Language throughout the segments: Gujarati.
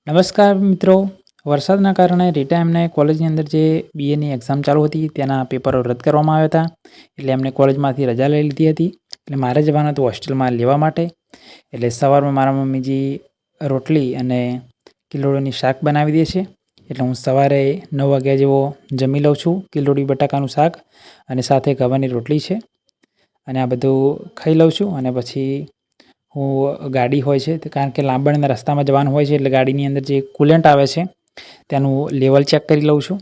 નમસ્કાર મિત્રો, વરસાદના કારણે રીટા એમને કોલેજની અંદર જે બીએની એક્ઝામ ચાલુ હતી તેના પેપરો રદ કરવામાં આવ્યા હતા. એટલે એમને કોલેજમાંથી રજા લઈ લીધી હતી. એટલે મારે જવાનું હતું હોસ્ટેલમાં લેવા માટે. એટલે સવારમાં મારા મમ્મીજી રોટલી અને કિલોડીની શાક બનાવી દે છે. એટલે હું સવારે 9 વાગ્યા જેવો જમી લઉં છું. કિલોડી બટાકાનું શાક અને સાથે ગવાની રોટલી છે અને આ બધું ખાઈ લઉં છું. અને પછી હું ગાડી હોય છે કારણ કે લાંબણના રસ્તામાં જવાનું હોય છે એટલે ગાડીની અંદર જે કુલન્ટ આવે છે તેનું લેવલ ચેક કરી લઉં છું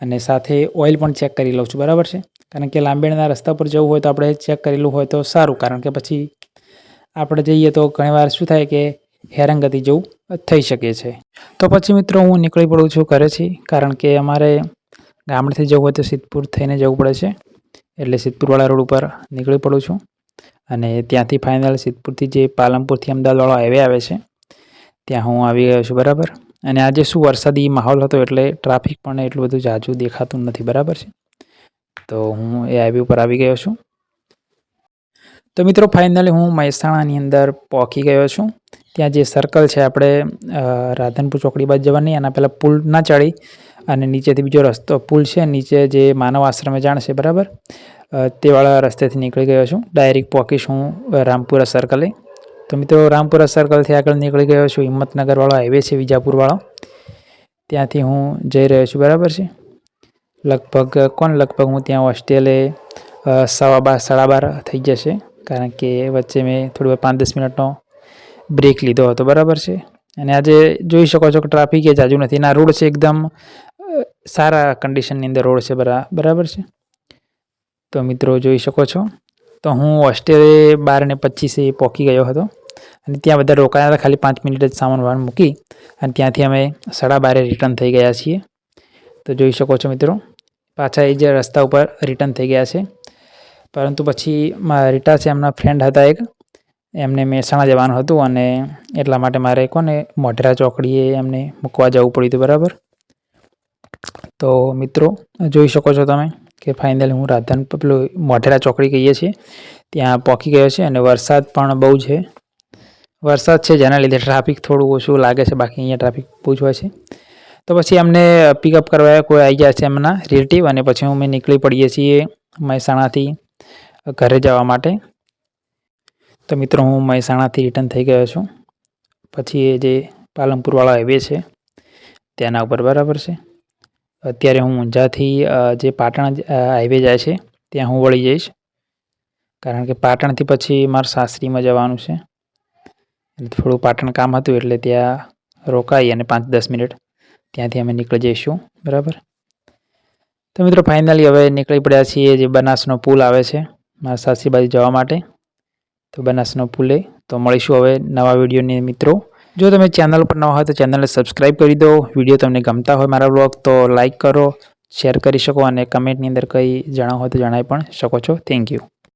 અને સાથે ઓઇલ પણ ચેક કરી લઉં છું. બરાબર છે, કારણ કે લાંબણના રસ્તા પર જવું હોય તો આપણે ચેક કરેલું હોય તો સારું, કારણ કે પછી આપણે જઈએ તો ઘણીવાર શું થાય કે હેરાનગતિ જેવું થઈ શકે છે. તો પછી મિત્રો હું નીકળી પડું છું ઘરેથી, કારણ કે અમારે ગામડેથી જવું હોય તો સિદ્ધપુર થઈને જવું પડે છે. એટલે સિદ્ધપુરવાળા રોડ ઉપર નીકળી પડું છું અને ત્યાંથી ફાઇનલ સિદ્ધપુરથી જે પાલનપુરથી અમદાવાદવાળો હાઈવે આવે છે ત્યાં હું આવી ગયો છું. બરાબર, અને આજે શું વરસાદી માહોલ હતો એટલે ટ્રાફિક પણ એટલું બધું ઝાઝું દેખાતું નથી. બરાબર છે, તો હું એ હાઈવે ઉપર આવી ગયો છું. તો મિત્રો ફાઇનલી હું મહેસાણાની અંદર પહોંચી ગયો છું. ત્યાં જે સર્કલ છે, આપણે રાધનપુર ચોકડી બાજુ જવાની, એના પહેલાં પુલ ના ચડી અને નીચેથી બીજો રસ્તો પુલ છે, નીચે જે માનવ આશ્રમે જાણ છે. બરાબર, તેવાળા રસ્તેથી નીકળી ગયો છું. ડાયરેક્ટ પહોંચીશ હું રામપુરા સર્કલે. તો મિત્રો રામપુરા સર્કલથી આગળ નીકળી ગયો છું. હિંમતનગરવાળો હાઈવે છે વિજાપુરવાળો, ત્યાંથી હું જઈ રહ્યો છું. બરાબર છે, લગભગ હું ત્યાં હોસ્ટેલે 12:15 થઈ જશે, કારણ કે વચ્ચે મેં થોડી 5-10 મિનિટનો બ્રેક લીધો હતો. બરાબર છે, અને આજે જોઈ શકો છો કે ટ્રાફિક એ જાજુ નથી. ના રોડ છે એકદમ સારા કન્ડિશનની અંદર રોડ છે. બરાબર છે, તો મિત્રો જોઈ શકો છો. તો હું હોસ્ટેલે 12:25 પહોંચી ગયો હતો અને ત્યાં બધા રોકાયા હતા. ખાલી 5 મિનિટ જ સામાન મૂકી અને ત્યાંથી અમે 12:30 રિટર્ન થઈ ગયા છીએ. તો જોઈ શકો છો મિત્રો, પાછા એ જે રસ્તા ઉપર રિટર્ન થઈ ગયા છે. પરંતુ પછી રીટા છે, એમના ફ્રેન્ડ હતા એક, એમને મહેસાણા જવાનું હતું અને એટલા માટે મારે મોઢેરા ચોકડીએ એમને મૂકવા જવું પડ્યું હતું. બરાબર, તો મિત્રો જોઈ શકો છો તમે કે ફાઇનલી હું મોઢેરા ચોકડી કહીએ છીએ ત્યાં પહોંચી ગયો છે. અને વરસાદ પણ બહુ છે. વરસાદ છે જેના લીધે ટ્રાફિક થોડું ઓછું લાગે છે, બાકી અહીંયા ટ્રાફિક બહુ જ હોય છે. તો પછી અમને પિકઅપ કરવા કોઈ આવી ગયા છે એમના રિલેટિવ, અને પછી અમે નીકળી પડીએ છીએ મહેસાણાથી ઘરે જવા માટે. તો મિત્રો હું મહેસાણાથી રિટર્ન થઈ ગયો છું. પછી એ જે પાલનપુરવાળો હાઈવે છે તેના ઉપર. બરાબર છે, અત્યારે હું ઊંઝાથી જે પાટણ હાઈવે જાય છે ત્યાં હું વળી જઈશ, કારણ કે પાટણથી પછી મારા સાસરીમાં જવાનું છે. થોડું પાટણ કામ હતું એટલે ત્યાં રોકાઈ અને 5-10 મિનિટ ત્યાંથી અમે નીકળી જઈશું. બરાબર, તો મિત્રો ફાઇનલી હવે નીકળી પડ્યા છીએ જે બનાસનો પુલ આવે છે મારા સાસરી બાજુ જવા માટે. તો બનાસનો પુલે તો મળીશું હવે નવા વિડીયોની મિત્રો. જો તમે ચેનલ પર નવા હોય તો ચેનલને સબસ્ક્રાઈબ કરી દો. વિડીયો તમને ગમતા હોય મારા બ્લોગ તો લાઇક કરો, શેર કરી શકો અને કમેન્ટની અંદર કંઈ જણાવો હોય તો જણાવી પણ શકો છો. Thank you.